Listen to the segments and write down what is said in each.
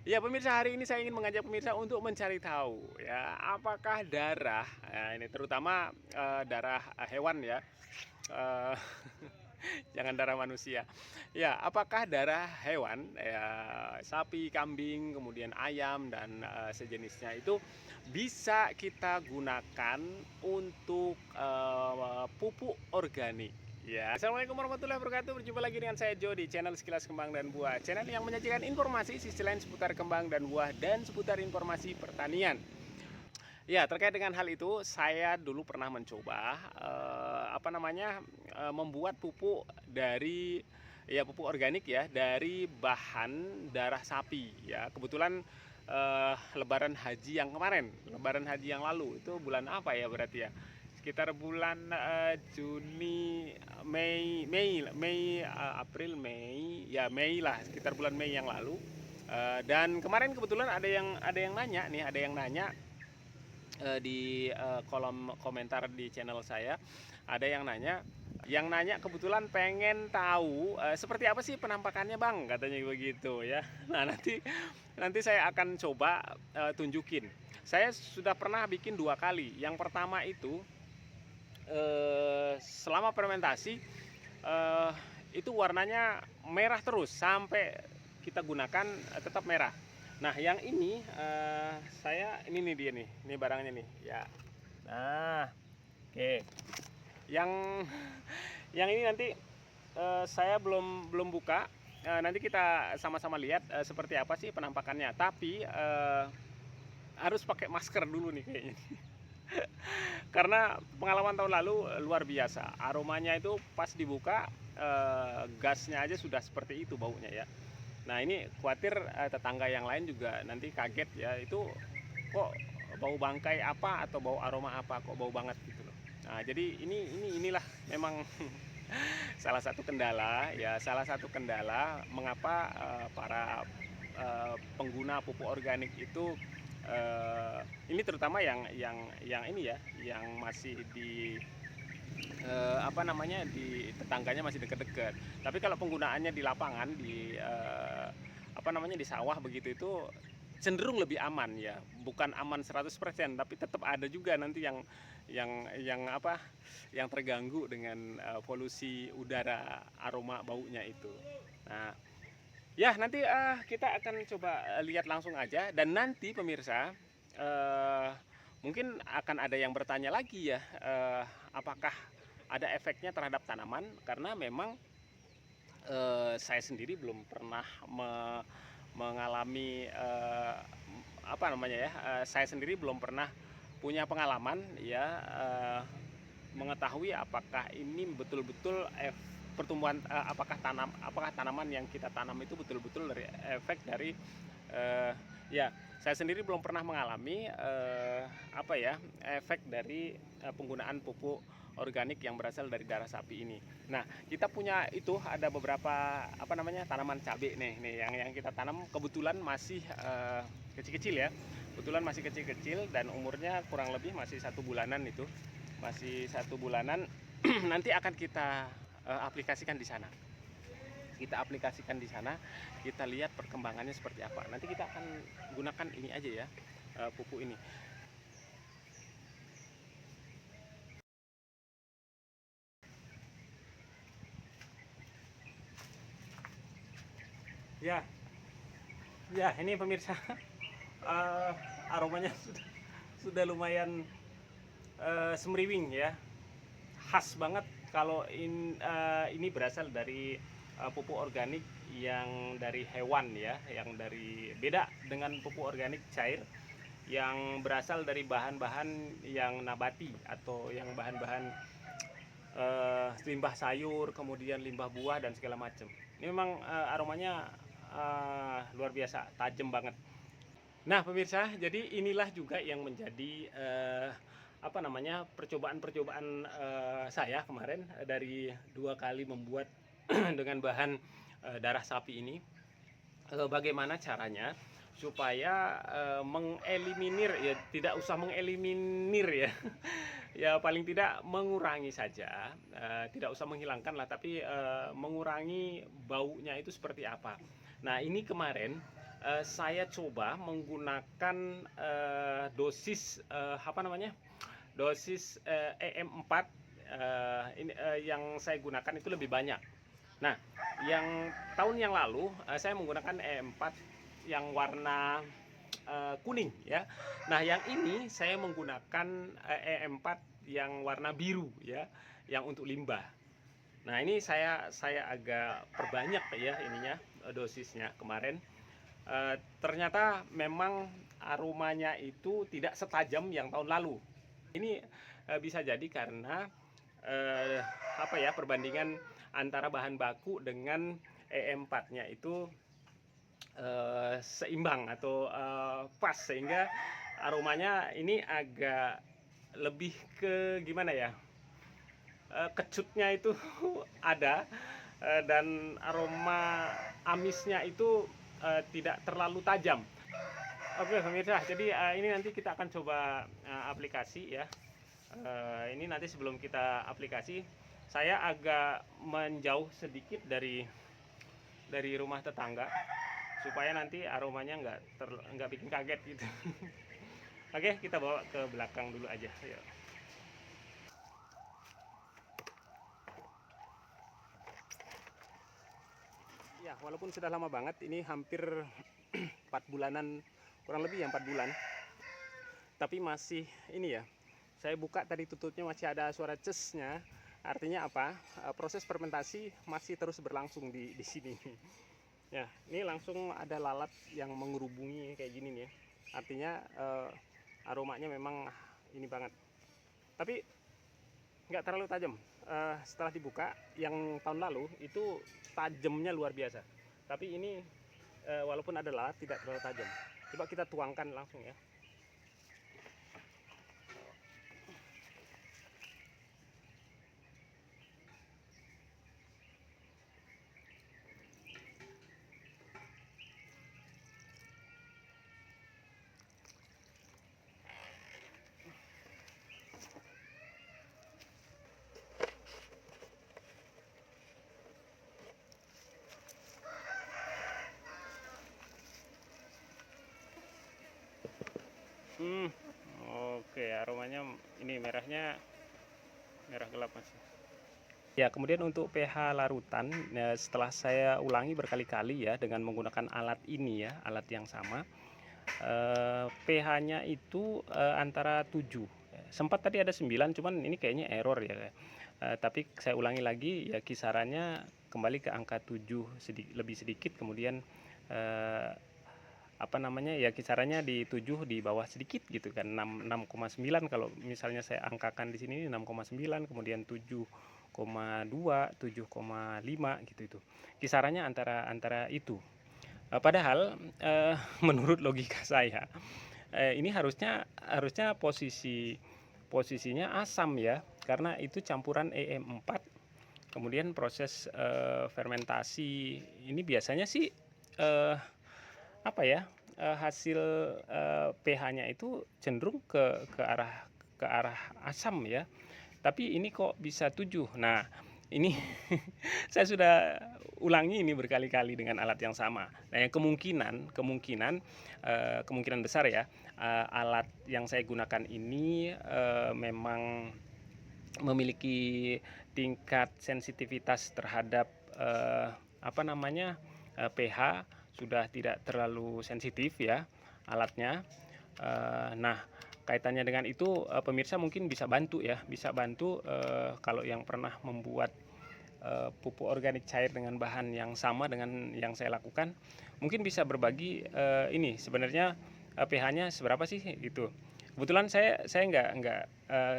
Ya pemirsa, hari ini saya ingin mengajak pemirsa untuk mencari tahu ya, apakah darah, ini terutama, darah, hewan ya, eee, jangan darah manusia. Ya, apakah darah hewan, ya sapi, kambing, kemudian ayam dan, sejenisnya itu bisa kita gunakan untuk, pupuk organik? Ya, assalamualaikum warahmatullahi wabarakatuh. Berjumpa lagi dengan saya Jo di channel Sekilas Kembang dan Buah, channel yang menyajikan informasi sisi lain seputar kembang dan buah dan seputar informasi pertanian. Ya, terkait dengan hal itu, saya dulu pernah mencoba, membuat pupuk dari ya pupuk organik ya, dari bahan darah sapi ya. Kebetulan, lebaran haji yang kemarin, lebaran haji yang lalu, itu bulan apa ya berarti ya? Sekitar bulan, Juni, April, Mei, ya Mei lah, sekitar bulan Mei yang lalu. Dan kemarin kebetulan ada yang nanya nih, ada yang nanya di kolom komentar di channel saya, ada yang nanya kebetulan pengen tahu seperti apa sih penampakannya bang, katanya begitu ya. Nah, nanti saya akan coba tunjukin. Saya sudah pernah bikin 2 kali. Yang pertama itu selama fermentasi, eh, itu warnanya merah terus sampai kita gunakan tetap merah. Nah, yang ini saya ini nih dia nih, ini barangnya nih ya. Nah, oke. Yang yang ini nanti saya belum buka. Nanti kita sama-sama lihat seperti apa sih penampakannya. Tapi harus pakai masker dulu nih kayaknya. Karena pengalaman tahun lalu luar biasa, aromanya itu pas dibuka, gasnya aja sudah seperti itu baunya ya. Nah, ini khawatir tetangga yang lain juga nanti kaget ya, itu kok bau bangkai apa atau bau aroma apa kok bau banget gitu loh. Nah, jadi inilah memang salah satu kendala mengapa para pengguna pupuk organik itu ini terutama yang ini ya, yang masih di di tetangganya masih dekat-dekat. Tapi kalau penggunaannya di lapangan, di sawah begitu, itu cenderung lebih aman ya. Bukan aman 100%, tapi tetap ada juga nanti yang terganggu dengan polusi udara, aroma baunya itu. Nah, ya nanti kita akan coba lihat langsung aja, dan nanti pemirsa, eh, mungkin akan ada yang bertanya lagi ya, apakah ada efeknya terhadap tanaman, karena memang saya sendiri belum pernah mengalami saya sendiri belum pernah punya pengalaman ya, mengetahui apakah ini betul-betul pertumbuhan, apakah tanaman yang kita tanam itu betul-betul dari efek dari ya saya sendiri belum pernah mengalami efek dari penggunaan pupuk organik yang berasal dari darah sapi ini. Nah, kita punya itu ada beberapa tanaman cabai nih yang kita tanam kebetulan masih kecil-kecil ya. Kebetulan masih kecil-kecil dan umurnya kurang lebih masih 1 bulanan itu. Masih 1 bulanan. Nanti akan kita aplikasikan di sana. Kita lihat perkembangannya seperti apa. Nanti kita akan gunakan ini aja ya, pupuk ini. Ya, ya ini pemirsa, aromanya sudah lumayan semriwing ya, khas banget kalau ini berasal dari pupuk organik yang dari hewan ya, yang dari beda dengan pupuk organik cair yang berasal dari bahan-bahan yang nabati atau yang bahan-bahan limbah sayur, kemudian limbah buah dan segala macam. Ini memang aromanya luar biasa, tajam banget. Nah, pemirsa, jadi inilah juga yang menjadi percobaan-percobaan saya kemarin dari 2 kali membuat dengan bahan darah sapi ini. Bagaimana caranya supaya mengeliminir ya, tidak usah mengeliminir ya, ya paling tidak mengurangi saja, tidak usah menghilangkan lah, tapi mengurangi baunya itu seperti apa. Nah, ini kemarin saya coba menggunakan dosis dosis EM4. Yang saya gunakan itu lebih banyak. Nah, yang tahun yang lalu saya menggunakan EM4 yang warna kuning ya. Nah, yang ini saya menggunakan EM4 yang warna biru ya, yang untuk limbah. Nah, ini saya agak perbanyak ya ininya, dosisnya kemarin. Ternyata memang aromanya itu tidak setajam yang tahun lalu. Ini bisa jadi karena perbandingan antara bahan baku dengan EM4-nya itu seimbang atau pas, sehingga aromanya ini agak lebih ke gimana ya, kecutnya itu ada, dan aroma amisnya itu tidak terlalu tajam. Oke pemirsa, jadi ini nanti kita akan coba aplikasi ya. Ini nanti sebelum kita aplikasi, saya agak menjauh sedikit dari rumah tetangga supaya nanti aromanya nggak bikin kaget gitu. Oke, kita bawa ke belakang dulu aja. Yuk. Ya, walaupun sudah lama banget, ini hampir 4 bulanan, kurang lebih ya 4 bulan, tapi masih ini ya, saya buka tadi tutupnya masih ada suara cesnya. Artinya apa? Proses fermentasi masih terus berlangsung di sini. Ya, ini langsung ada lalat yang mengerubungi kayak gini nih ya. Artinya aromanya memang ini banget. Tapi nggak terlalu tajam. Setelah dibuka yang tahun lalu itu tajamnya luar biasa. Tapi ini walaupun ada lalat tidak terlalu tajam. Coba kita tuangkan langsung ya. Oke, aromanya ini merah gelap masih. Ya, kemudian untuk pH larutan, setelah saya ulangi berkali-kali ya dengan menggunakan alat ini ya, alat yang sama, pH-nya itu antara 7. Sempat tadi ada 9, cuman ini kayaknya error ya. Tapi saya ulangi lagi ya, kisarannya kembali ke angka 7 lebih sedikit, kemudian ya kisarannya di 7 di bawah sedikit gitu kan, 6,9 kalau misalnya saya angkakan di sini 6,9, kemudian 7,2, 7,5 gitu, itu kisarannya antara itu. Padahal menurut logika saya ini harusnya posisinya asam ya, karena itu campuran EM4. Kemudian proses fermentasi ini biasanya sih hasil pH-nya itu cenderung ke arah asam ya. Tapi ini kok bisa 7. Nah, ini saya sudah ulangi ini berkali-kali dengan alat yang sama. Nah, yang kemungkinan besar ya, alat yang saya gunakan ini memang memiliki tingkat sensitivitas terhadap pH sudah tidak terlalu sensitif ya alatnya. Nah, kaitannya dengan itu pemirsa mungkin bisa bantu kalau yang pernah membuat pupuk organik cair dengan bahan yang sama dengan yang saya lakukan, mungkin bisa berbagi ini sebenarnya pH-nya seberapa sih gitu. Kebetulan saya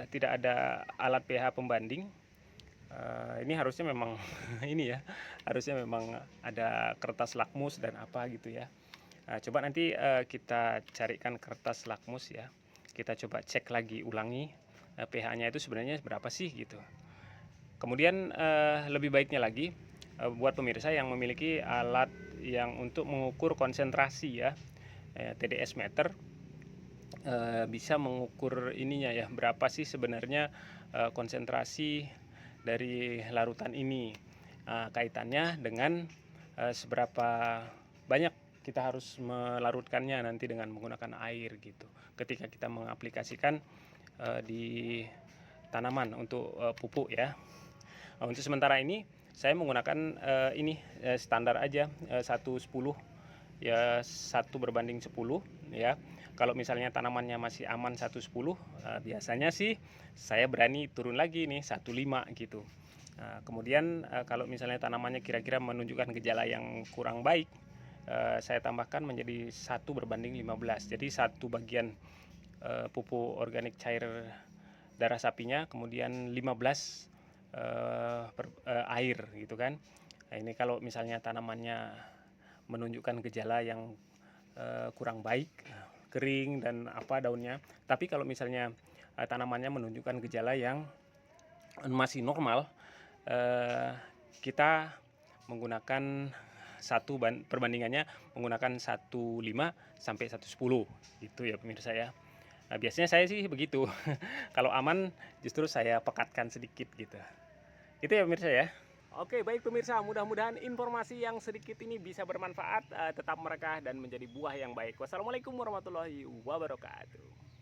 tidak ada alat pH pembanding. Ini harusnya memang harusnya memang ada kertas lakmus dan apa gitu ya. Coba nanti kita carikan kertas lakmus ya. Kita coba cek lagi, ulangi pH-nya itu sebenarnya berapa sih gitu. Kemudian lebih baiknya lagi buat pemirsa yang memiliki alat yang untuk mengukur konsentrasi ya, TDS meter, bisa mengukur ininya ya, berapa sih sebenarnya konsentrasi dari larutan ini, kaitannya dengan seberapa banyak kita harus melarutkannya nanti dengan menggunakan air gitu. Ketika kita mengaplikasikan di tanaman untuk pupuk ya. Untuk sementara ini saya menggunakan ini standar aja 1:10 ya, 1:10 ya. Kalau misalnya tanamannya masih aman 1:10, biasanya sih saya berani turun lagi nih 1:5 gitu. Kemudian kalau misalnya tanamannya kira-kira menunjukkan gejala yang kurang baik, saya tambahkan menjadi 1:15. Jadi 1 bagian pupuk organik cair darah sapinya, kemudian 15 air gitu kan. Nah, ini kalau misalnya tanamannya menunjukkan gejala yang kurang baik, kering dan apa daunnya. Tapi kalau misalnya tanamannya menunjukkan gejala yang masih normal, kita menggunakan perbandingannya menggunakan 1:5 sampai 1:10 gitu ya pemirsa ya. Nah, biasanya saya sih begitu. Kalau aman justru saya pekatkan sedikit gitu. Itu ya pemirsa ya. Oke, baik pemirsa, mudah-mudahan informasi yang sedikit ini bisa bermanfaat, tetap merekah dan menjadi buah yang baik. Wassalamualaikum warahmatullahi wabarakatuh.